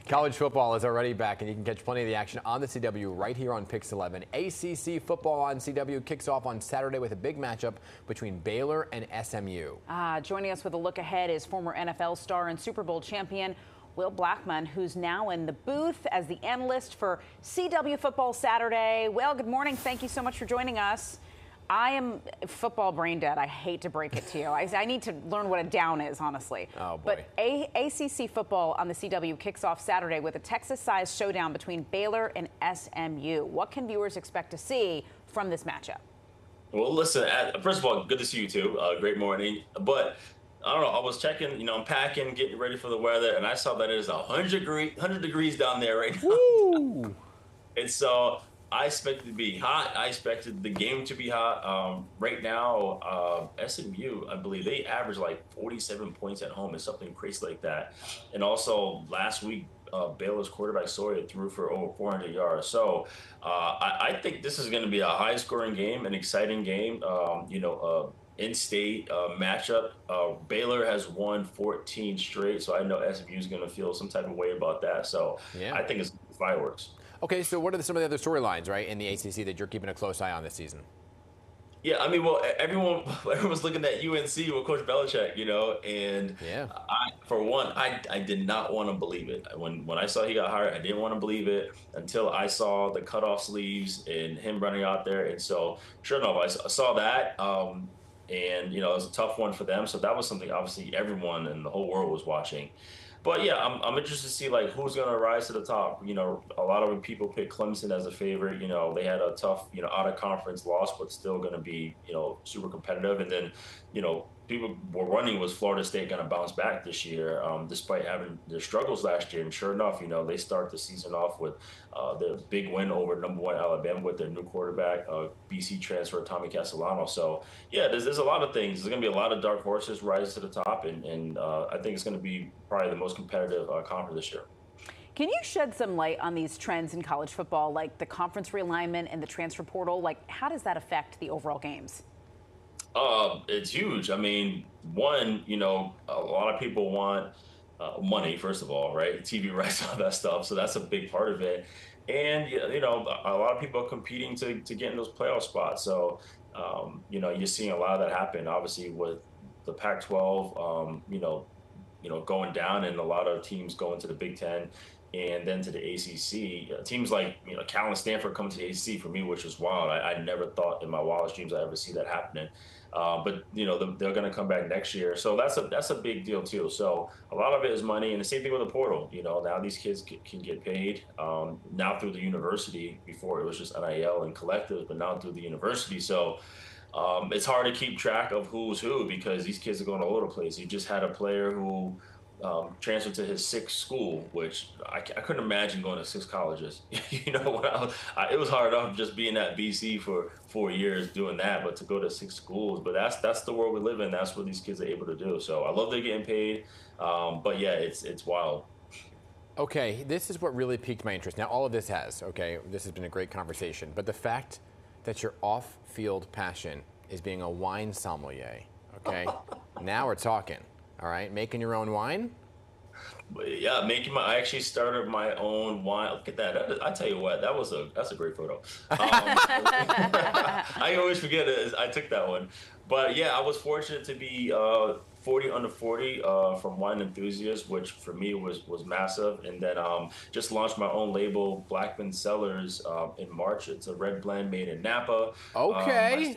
College football is already back, and you can catch plenty of the action on the CW right here on Pix 11. ACC Football on CW kicks off on Saturday with a big matchup between Baylor and SMU. Joining us with a look ahead is former NFL star and Super Bowl champion Will Blackmon, who's now in the booth as the analyst for CW Football Saturday. Will, good morning. Thank you so much for joining us. I am football brain dead. I hate to break it to you. I need to learn what a down is, honestly. Oh, boy. But ACC Football on the CW kicks off Saturday with a Texas-sized showdown between Baylor and SMU. What can viewers expect to see from this matchup? Well, listen, first of all, good to see you too. Great morning. But I don't know, I was checking, I'm packing, getting ready for the weather, and I saw that it is 100 degrees down there right now. Woo! And so I expected it to be hot. I expected the game to be hot. Right now, SMU, I believe they average like 47 points at home. It's something crazy like that. And also last week, Baylor's quarterback Sawyer threw for over 400 yards. So I think this is going to be a high-scoring game, an exciting game. In-state matchup. Baylor has won 14 straight, so I know SMU is going to feel some type of way about that. So yeah. I think it's fireworks. Okay, so what are some of the other storylines, right, in the ACC that you're keeping a close eye on this season? Yeah, I mean, well, everyone's looking at UNC with Coach Belichick, and yeah. I did not want to believe it. When I saw he got hired, I didn't want to believe it until I saw the cutoff sleeves and him running out there. And so, sure enough, I saw that, and, it was a tough one for them. So that was something, obviously, everyone in the whole world was watching. But yeah, I'm interested to see who's going to rise to the top. A lot of people pick Clemson as a favorite. They had a tough, out of conference loss, but still going to be, super competitive. And then, people were running, was Florida State going to bounce back this year, despite having their struggles last year? And sure enough, they start the season off with the big win over #1 Alabama with their new quarterback, BC transfer Tommy Castellano. So yeah, there's a lot of things. There's going to be a lot of dark horses rise to the top, and I think it's going to be probably the most competitive conference this year. Can you shed some light on these trends in college football, like the conference realignment and the transfer portal? How does that affect the overall games? It's huge. I mean, one, a lot of people want money, first of all, right? TV rights, all that stuff. So that's a big part of it. And, a lot of people are competing to get in those playoff spots. So, you're seeing a lot of that happen, obviously, with the Pac-12, going down and a lot of teams going to the Big Ten and then to the ACC. Teams like, Cal and Stanford coming to the ACC for me, which is wild. I never thought in my wildest dreams I'd ever see that happening. But they're going to come back next year, so that's a big deal too. So a lot of it is money, and the same thing with the portal. Now these kids can get paid now through the university. Before it was just NIL and collectives, but now through the university. So it's hard to keep track of who's who because these kids are going all over the place. You just had a player who transferred to his 6th school, which I couldn't imagine going to 6 colleges. It was hard enough just being at BC for 4 years doing that, but to go to 6 schools. But that's the world we live in. That's what these kids are able to do. So I love they're getting paid. But yeah, it's wild. Okay, this is what really piqued my interest. Now, all of this has this has been a great conversation, but the fact that your off-field passion is being a wine sommelier, okay? Now we're talking. All right, making your own wine? Yeah, I actually started my own wine. Look at that. I tell you what, that's a great photo. I always forget it. I took that one. But yeah, I was fortunate to be 40 under 40 from Wine Enthusiast, which for me was massive. And then just launched my own label, Blackmon Cellars, in March. It's a red blend made in Napa. Okay.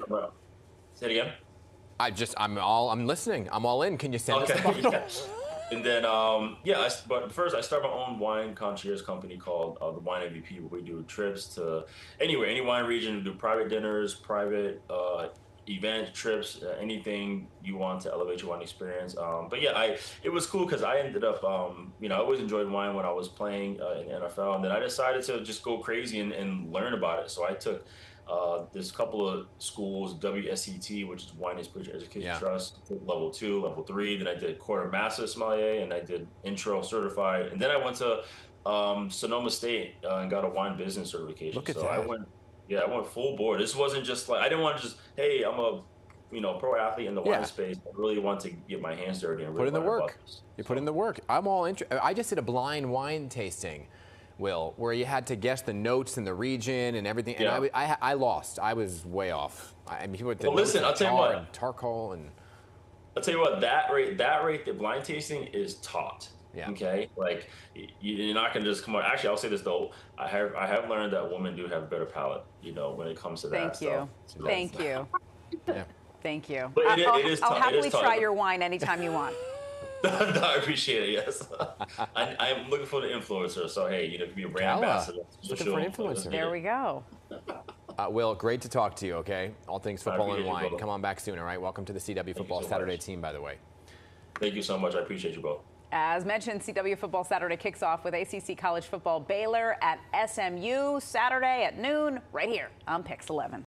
Say it again. I'm listening. I'm all in. Can you send us a bottle? Yeah. And then, but first I started my own wine concierge company called the Wine MVP, where we do trips to anywhere, any wine region. We do private dinners, private event trips, anything you want to elevate your wine experience. But yeah, it was cool because I ended up, I always enjoyed wine when I was playing in the NFL, and then I decided to just go crazy and learn about it. So I took there's a couple of schools, WSET, which is Wine Experience Education Trust, level 2, level 3. Then I did quarter master sommelier, and I did intro certified. And then I went to Sonoma State and got a wine business certification. Look at so that. I went full board. This wasn't just I didn't want to just, hey, I'm a pro athlete in the wine space. I really want to get my hands dirty and really put in the work. You put in the work. I'm all interested. I just did a blind wine tasting, Will, where you had to guess the notes and the region and everything. Yeah. And I lost. I was way off. I mean, people with the Well, listen, I'll tell you what. and charcoal and. I'll tell you what. That rate, the blind tasting is taught. Yeah. Okay. Like you're not gonna just come on. Actually, I'll say this though. I have learned that women do have a better palate. When it comes to that stuff. Thank you. Yeah. Thank you. But I'll happily try your wine anytime you want. No, I appreciate it. Yes, I'm looking for the influencer. So hey, it could be a brand ambassador. Looking for an influencer. There we go. Will, great to talk to you. Okay, all things football and wine. You, come on back soon. All right. Welcome to the CW Football Saturday team, by the way. Thank you so much. I appreciate you both. As mentioned, CW Football Saturday kicks off with ACC College Football Baylor at SMU Saturday at noon, right here on Pix 11.